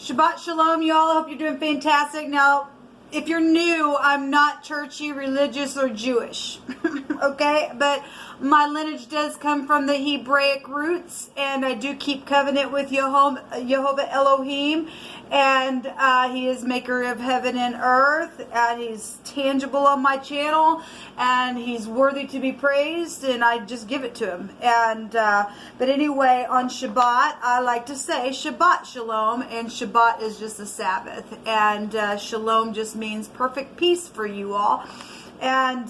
Shabbat Shalom, y'all. I hope you're doing fantastic. Now, if you're new, I'm not churchy, religious, or Jewish. Okay? But my lineage does come from the Hebraic roots, and I do keep covenant with Jehovah Elohim, and he is maker of heaven and earth, and he's tangible on my channel, and he's worthy to be praised, and I just give it to him. And but anyway, on Shabbat, I like to say Shabbat Shalom, and Shabbat is just a Sabbath, and Shalom just means perfect peace for you all. And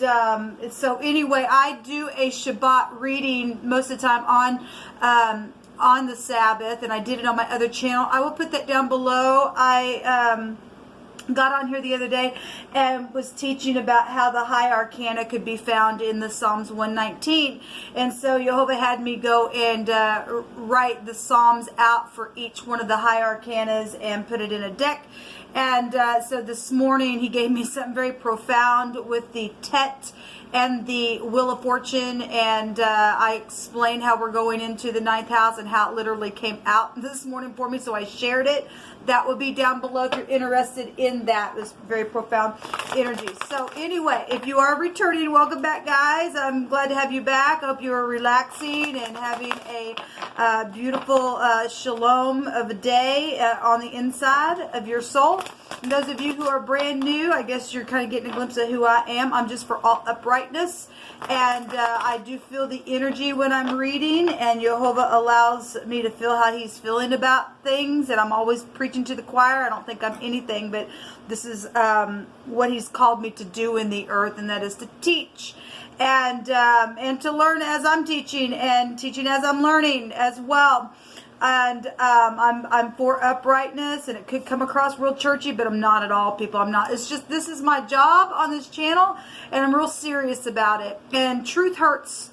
so anyway, I do a Shabbat reading most of the time on the Sabbath, and I did it on my other channel. I will put that down below. I got on here the other day and was teaching about how the high arcana could be found in the Psalms 119. And so Jehovah had me go and write the Psalms out for each one of the high arcanas and put it in a deck. And so this morning he gave me something very profound with the Tet and the Wheel of Fortune, and I explained how we're going into the 9th house and how it literally came out this morning for me, so I shared it. That will be down below if you're interested in that. This very profound energy. So anyway, if you are returning, welcome back, guys. I'm glad to have you back. I hope you are relaxing and having a beautiful shalom of a day on the inside of your soul. And those of you who are brand new, I guess you're kind of getting a glimpse of who I am. I'm just for all uprightness, and I do feel the energy when I'm reading, and Jehovah allows me to feel how he's feeling about things, and I'm always preaching to the choir. I don't think I'm anything, but this is what he's called me to do in the earth, and that is to teach and to learn as I'm teaching, and teaching as I'm learning as well. And I'm for uprightness, and it could come across real churchy, but I'm not at all, people. I'm not. It's just, this is my job on this channel, and I'm real serious about it. And truth hurts,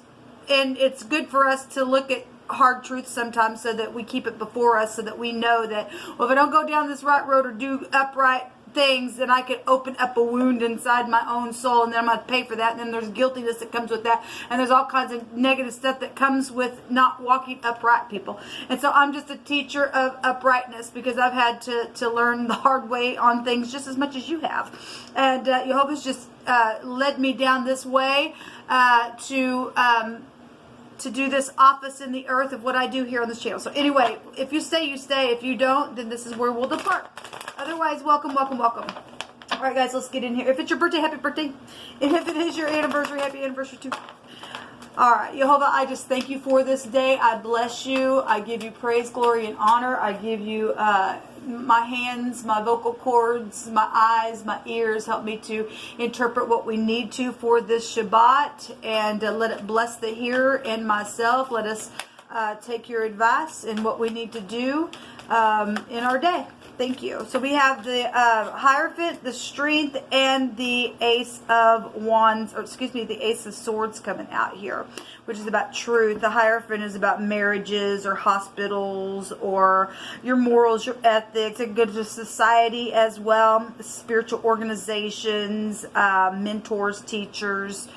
and it's good for us to look at hard truth sometimes so that we keep it before us, so that we know that, well, if I don't go down this right road or do upright things, then I could open up a wound inside my own soul, and then I'm going to pay for that, and then there's guiltiness that comes with that, and there's all kinds of negative stuff that comes with not walking upright, people. And so I'm just a teacher of uprightness, because I've had to learn the hard way on things just as much as you have. And Jehovah's just led me down this way to do this office in the earth of what I do here on this channel. So anyway, if you stay, you stay. If you don't, then this is where we'll depart. Otherwise, welcome, welcome, welcome. All right, guys, let's get in here. If it's your birthday, happy birthday. And if it is your anniversary, happy anniversary too. All right, Jehovah, I just thank you for this day. I bless you. I give you praise, glory, and honor. I give you my hands, my vocal cords, my eyes, my ears. Help me to interpret what we need to for this Shabbat, and let it bless the hearer and myself. Let us take your advice in what we need to do in our day. Thank you. So we have the Hierophant, the Strength, and the Ace of Wands, or excuse me, the Ace of Swords coming out here, which is about truth. The Hierophant is about marriages or hospitals or your morals, your ethics. It goes to society as well, spiritual organizations, mentors, teachers,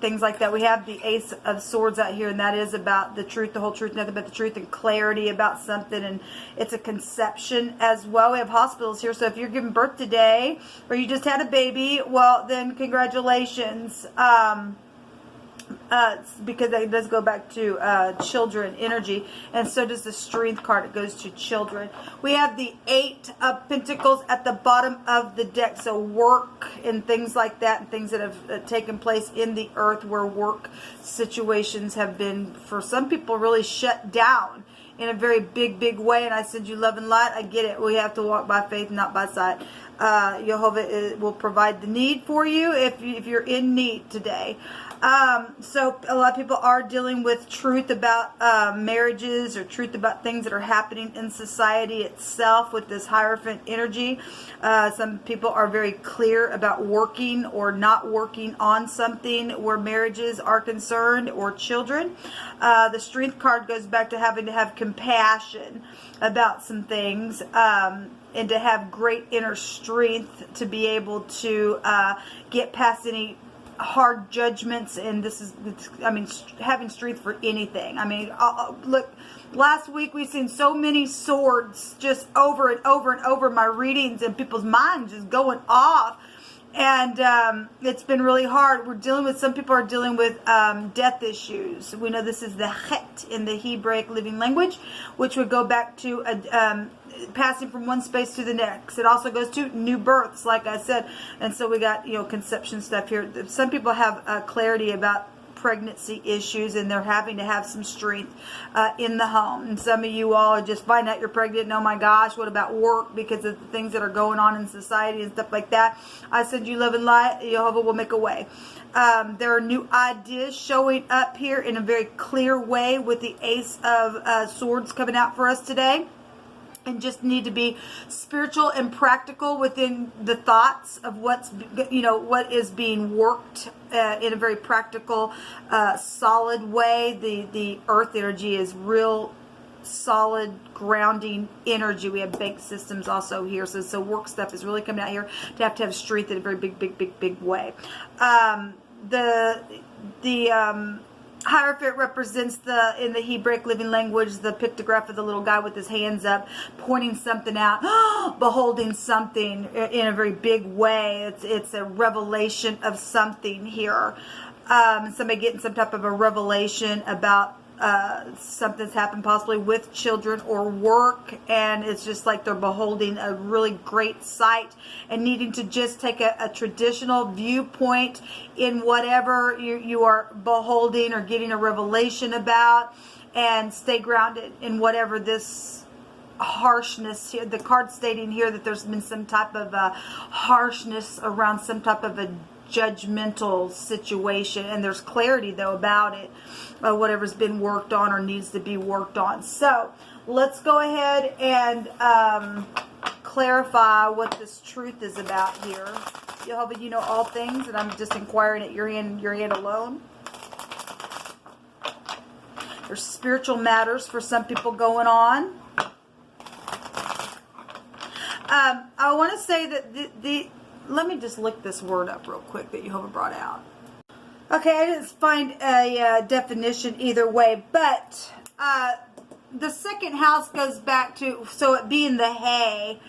things like that. We have the Ace of Swords out here, and that is about the truth, the whole truth, nothing but the truth, and clarity about something, and it's a conception as well. We have hospitals here, so if you're giving birth today or you just had a baby, well, then congratulations, because it does go back to children energy, and so does the Strength card. It goes to children. We have the 8 of Pentacles at the bottom of the deck, so work and things like that, and things that have taken place in the earth where work situations have been, for some people, really shut down in a very big way. And I send you love and light. I get it. We have to walk by faith, not by sight. Jehovah will provide the need for you if you're in need today. So a lot of people are dealing with truth about marriages, or truth about things that are happening in society itself with this Hierophant energy. Some people are very clear about working or not working on something where marriages are concerned, or children. The Strength card goes back to having to have compassion about some things, and to have great inner strength to be able to get past any hard judgments, and this is, I mean, having strength for anything. I mean, look, last week we've seen so many swords just over and over and over my readings, and people's minds just going off. And it's been really hard. We're dealing with, some people are dealing with death issues. We know this is the het in the Hebraic living language, which would go back to passing from one space to the next. It also goes to new births, like I said. And so we got, you know, conception stuff here. Some people have clarity about pregnancy issues, and they're having to have some strength in the home. And some of you all are just find out you're pregnant, and oh my gosh, what about work, because of the things that are going on in society and stuff like that. I said, you love and light, Jehovah will make a way. There are new ideas showing up here in a very clear way with the Ace of Swords coming out for us today. And just need to be spiritual and practical within the thoughts of what's, you know, what is being worked in a very practical, solid way. The earth energy is real solid grounding energy. We have bank systems also here, so work stuff is really coming out here to have strength in a very big way. The Hierophant represents in the Hebraic living language, the pictograph of the little guy with his hands up, pointing something out, beholding something in a very big way. It's a revelation of something here. Somebody getting some type of a revelation about something's happened possibly with children or work, and it's just like they're beholding a really great sight and needing to just take a traditional viewpoint in whatever you are beholding or getting a revelation about, and stay grounded in whatever this harshness here. The card stating here that there's been some type of harshness around some type of a judgmental situation, and there's clarity though about it, whatever's been worked on or needs to be worked on. So let's go ahead and clarify what this truth is about here. Jehovah, you know all things, and I'm just inquiring at your hand alone. There's spiritual matters for some people going on. I want to say that let me just look this word up real quick that Jehovah brought out. Okay, I didn't find a definition either way, but the second house goes back to, so it being the hay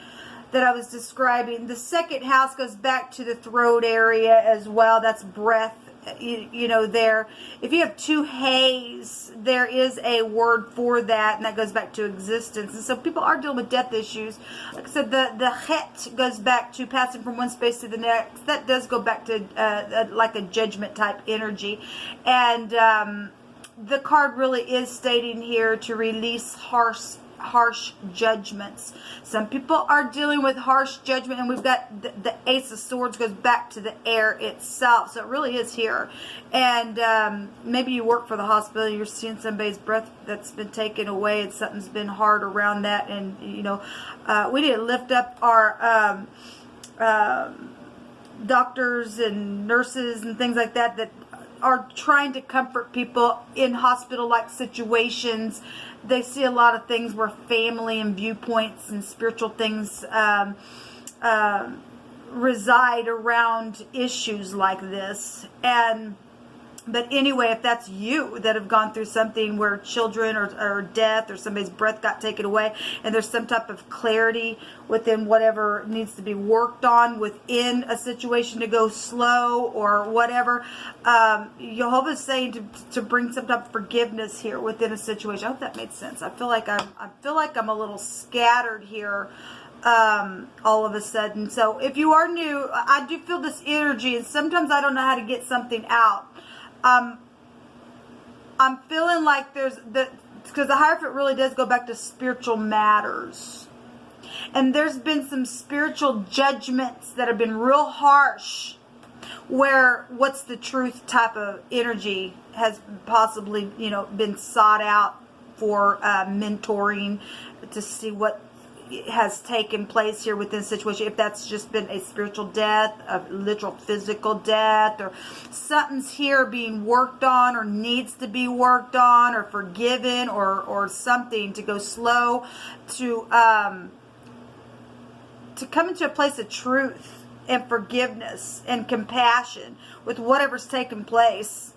that I was describing, the second house goes back to the throat area as well. That's breath, you know, there. If you have two hays, there is a word for that, and that goes back to existence. And so people are dealing with death issues. Like I said, the het goes back to passing from one space to the next. That does go back to like a judgment type energy. And the card really is stating here to release harsh judgments. Some people are dealing with harsh judgment, and we've got the Ace of Swords goes back to the air itself, so it really is here. And maybe you work for the hospital, you're seeing somebody's breath that's been taken away, and something's been hard around that. And you know, we need to lift up our doctors and nurses and things like that that are trying to comfort people in hospital-like situations. They see a lot of things where family and viewpoints and spiritual things reside around issues like this. But anyway, if that's you that have gone through something where children or death or somebody's breath got taken away, and there's some type of clarity within whatever needs to be worked on within a situation to go slow or whatever, Jehovah's saying to bring some type of forgiveness here within a situation. I hope that made sense. I feel like I'm a little scattered here all of a sudden. So if you are new, I do feel this energy, and sometimes I don't know how to get something out. I'm feeling like because the Hierophant really does go back to spiritual matters. And there's been some spiritual judgments that have been real harsh, where what's the truth type of energy has possibly, you know, been sought out for mentoring to see what has taken place here within the situation. If that's just been a spiritual death, a literal physical death, or something's here being worked on or needs to be worked on or forgiven, or something to go slow to come into a place of truth and forgiveness and compassion with whatever's taken place.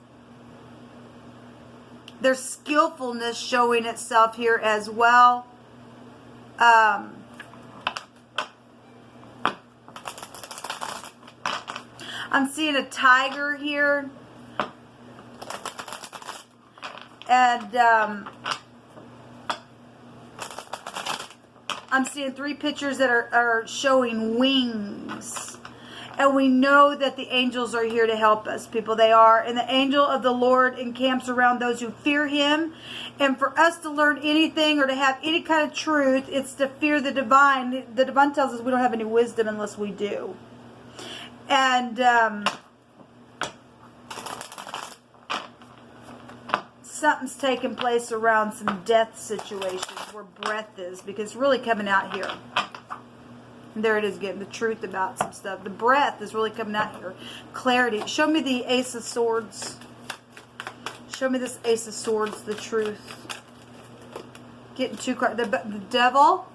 There's skillfulness showing itself here as well. I'm seeing a tiger here. And I'm seeing 3 pictures that are showing wings. And we know that the angels are here to help us, people. They are. And the angel of the Lord encamps around those who fear him. And for us to learn anything or to have any kind of truth, it's to fear the divine. The divine tells us we don't have any wisdom unless we do. And something's taking place around some death situations where breath is, because it's really coming out here. There it is, getting the truth about some stuff. The breath is really coming out here. Clarity. Show me the Ace of Swords. Show me this Ace of Swords, the truth. Getting 2 cards. The Devil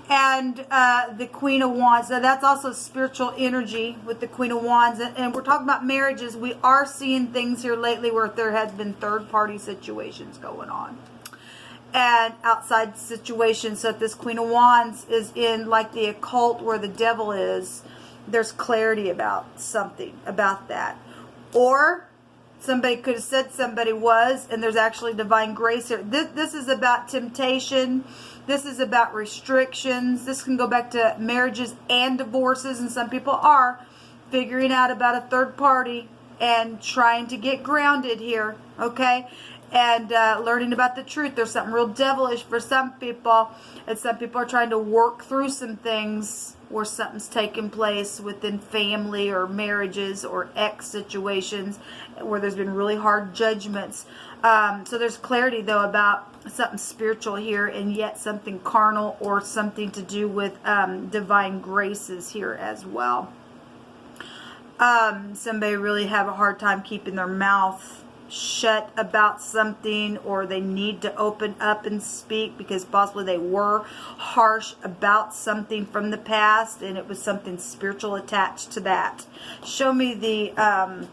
and the Queen of Wands. So that's also spiritual energy with the Queen of Wands. And we're talking about marriages. We are seeing things here lately where there has been third-party situations going on. And outside situations. So if this Queen of Wands is in like the occult where the devil is, there's clarity about something about that. Or somebody could have said somebody was, and there's actually divine grace here. This is about temptation. This is about restrictions. This can go back to marriages and divorces, and some people are figuring out about a third party and trying to get grounded here, okay? And learning about the truth. There's something real devilish for some people, and some people are trying to work through some things where something's taking place within family or marriages or ex situations where there's been really hard judgments. So there's clarity, though, about something spiritual here, and yet something carnal or something to do with divine graces here as well. Somebody really have a hard time keeping their mouth shut about something, or they need to open up and speak because possibly they were harsh about something from the past and it was something spiritual attached to that. Show me the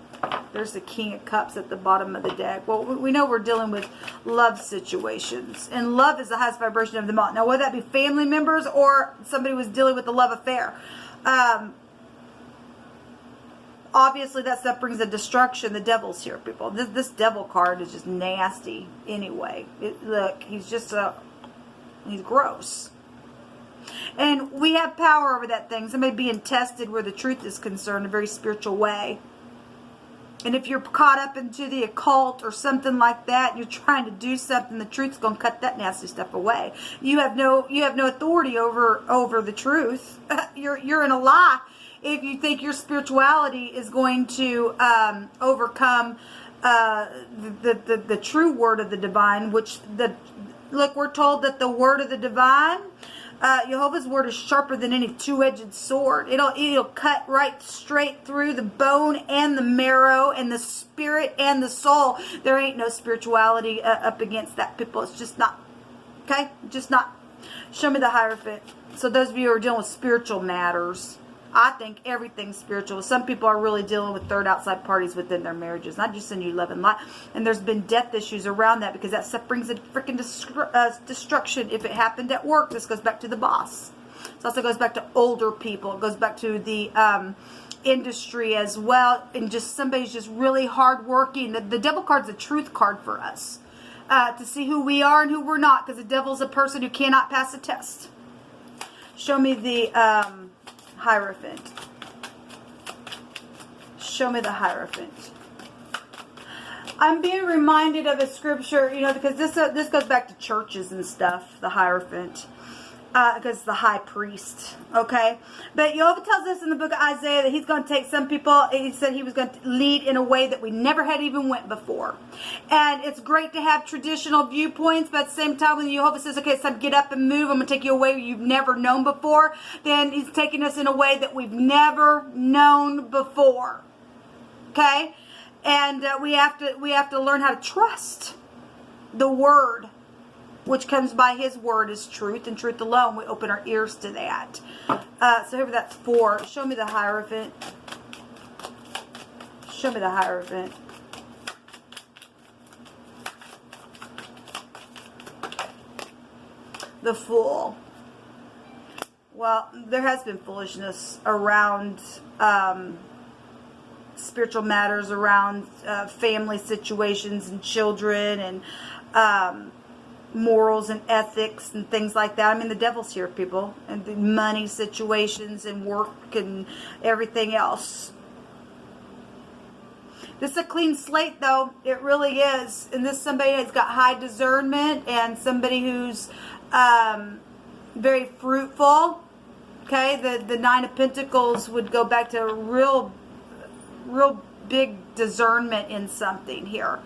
there's the King of Cups at the bottom of the deck. Well, we know we're dealing with love situations, and love is the highest vibration of them all. Now, whether that be family members or somebody was dealing with a love affair, obviously that stuff brings a destruction. The devil's here, people. This devil card is just nasty anyway. Look, he's just he's gross. And we have power over that thing. Somebody being tested where the truth is concerned, a very spiritual way. And if you're caught up into the occult or something like that, you're trying to do something, the truth's going to cut that nasty stuff away. You have no authority over the truth. You're in a lie if you think your spirituality is going to overcome the true word of the divine, which look, we're told that the word of the divine, Jehovah's word is sharper than any two-edged sword. It'll cut right straight through the bone and the marrow and the spirit and the soul. There ain't no spirituality up against that, people. It's just not. Okay? Just not. Show me the Hierophant. So those of you who are dealing with spiritual matters, I think everything's spiritual. Some people are really dealing with third outside parties within their marriages. Not just in you love and light. And there's been death issues around that because that stuff brings a freaking destruction. If it happened at work, this goes back to the boss. It also goes back to older people. It goes back to the industry as well. And just somebody's just really hardworking. The devil card's a truth card for us. To see who we are and who we're not. Because the devil's a person who cannot pass a test. Show me the Hierophant. Show me the Hierophant. I'm being reminded of a scripture, because this goes back to churches and stuff, the Hierophant. Because it's the high priest, okay? But Jehovah tells us in the book of Isaiah that he's going to take some people, he said he was going to lead in a way that we never had even went before. And it's great to have traditional viewpoints, but at the same time when Jehovah says, okay, it's time to get up and move, I'm going to take you away you've never known before, then he's taking us in a way that we've never known before, okay? And we have to learn how to trust the word which comes by his word is truth, and truth alone. We open our ears to that. So here that's 4. Show me the Hierophant. Show me the Hierophant. The Fool. Well, there has been foolishness around spiritual matters, around family situations and children, and morals and ethics and things like that. I mean, the devil's here, people, and the money situations and work and everything else. This is a clean slate, though. It really is. And this is somebody that's got high discernment, and somebody who's very fruitful. Okay, the 9 of Pentacles would go back to a real big discernment in something here.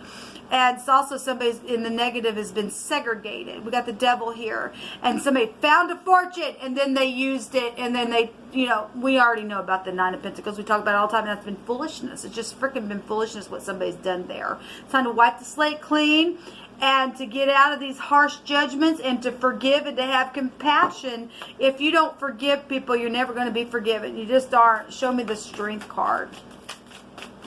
And it's also somebody in the negative has been segregated. We got the devil here. And somebody found a fortune, and then they used it, and then they, you know, we already know about the 9 of Pentacles. We talk about it all the time, and that's been foolishness. It's just freaking been foolishness what somebody's done there. It's time to wipe the slate clean, and to get out of these harsh judgments, and to forgive, and to have compassion. If you don't forgive people, you're never going to be forgiven. You just aren't. Show me the Strength card.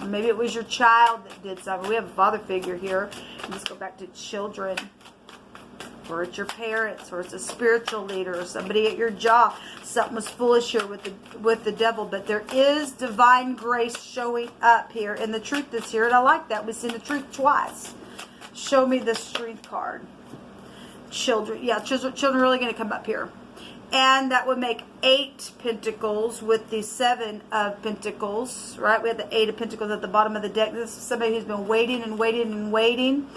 Maybe it was your child that did something. We have a father figure here. Let's go back to children. Or it's your parents, or it's a spiritual leader, or somebody at your job. Something was foolish here with the devil, but there is divine grace showing up here, and the truth is here, and I like that. We've seen the truth twice. Show me the Strength card. Children. Yeah, children are really going to come up here. And that would make 8 Pentacles with the 7 of Pentacles, right? We have the 8 of Pentacles at the bottom of the deck. This is somebody who's been waiting and waiting and waiting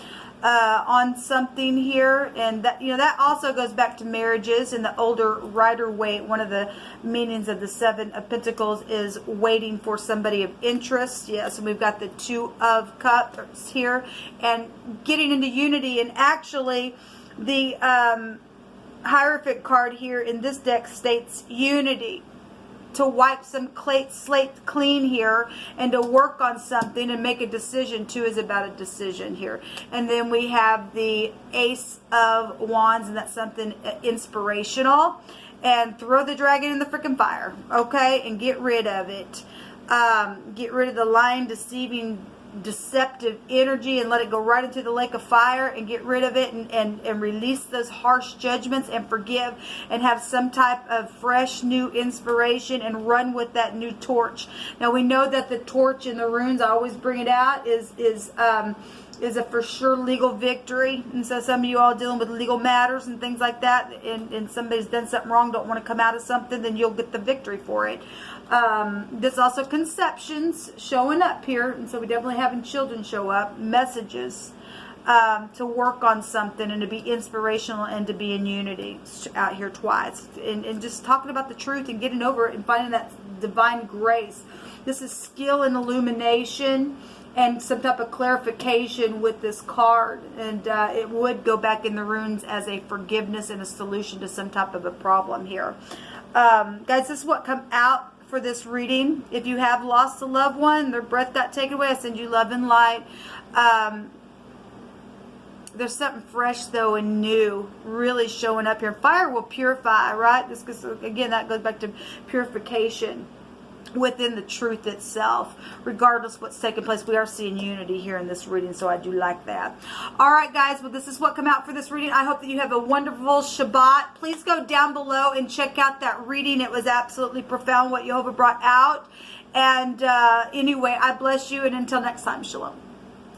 on something here. And that, you know, that also goes back to marriages and the older Rider-Waite. One of the meanings of the 7 of Pentacles is waiting for somebody of interest. Yes, and we've got the 2 of Cups here, and getting into unity. And actually, the Hierophant card here in this deck states unity, to wipe some slate clean here, and to work on something and make a decision. 2 is about a decision here. And then we have the Ace of Wands, and that's something inspirational. And throw the dragon in the freaking fire, okay, and get rid of it. Get rid of the lying, deceiving, deceptive energy, and let it go right into the lake of fire, and get rid of it, and release those harsh judgments, and forgive, and have some type of fresh new inspiration, and run with that new torch. Now we know that the torch in the runes, I always bring it out, is a for sure legal victory. And so some of you all dealing with legal matters and things like that, and somebody's done something wrong, don't want to come out of something, then you'll get the victory for it. There's also conceptions showing up here, and so we definitely having children show up, messages to work on something, and to be inspirational, and to be in unity out here twice, and just talking about the truth and getting over it and finding that divine grace. This is skill and illumination, and some type of clarification with this card, and it would go back in the runes as a forgiveness and a solution to some type of a problem here. Guys, this is what come out for this reading. If you have lost a loved one, their breath got taken away, I send you love and light. There's something fresh, though, and new really showing up here. Fire will purify, right? This, again, that goes back to purification within the truth itself. Regardless of what's taking place, we are seeing unity here in this reading, so I do like that. All right, guys, well, this is what come out for this reading. I hope that you have a wonderful Shabbat. Please go down below and check out that reading. It was absolutely profound what Jehovah brought out. And anyway, I bless you, and until next time, shalom.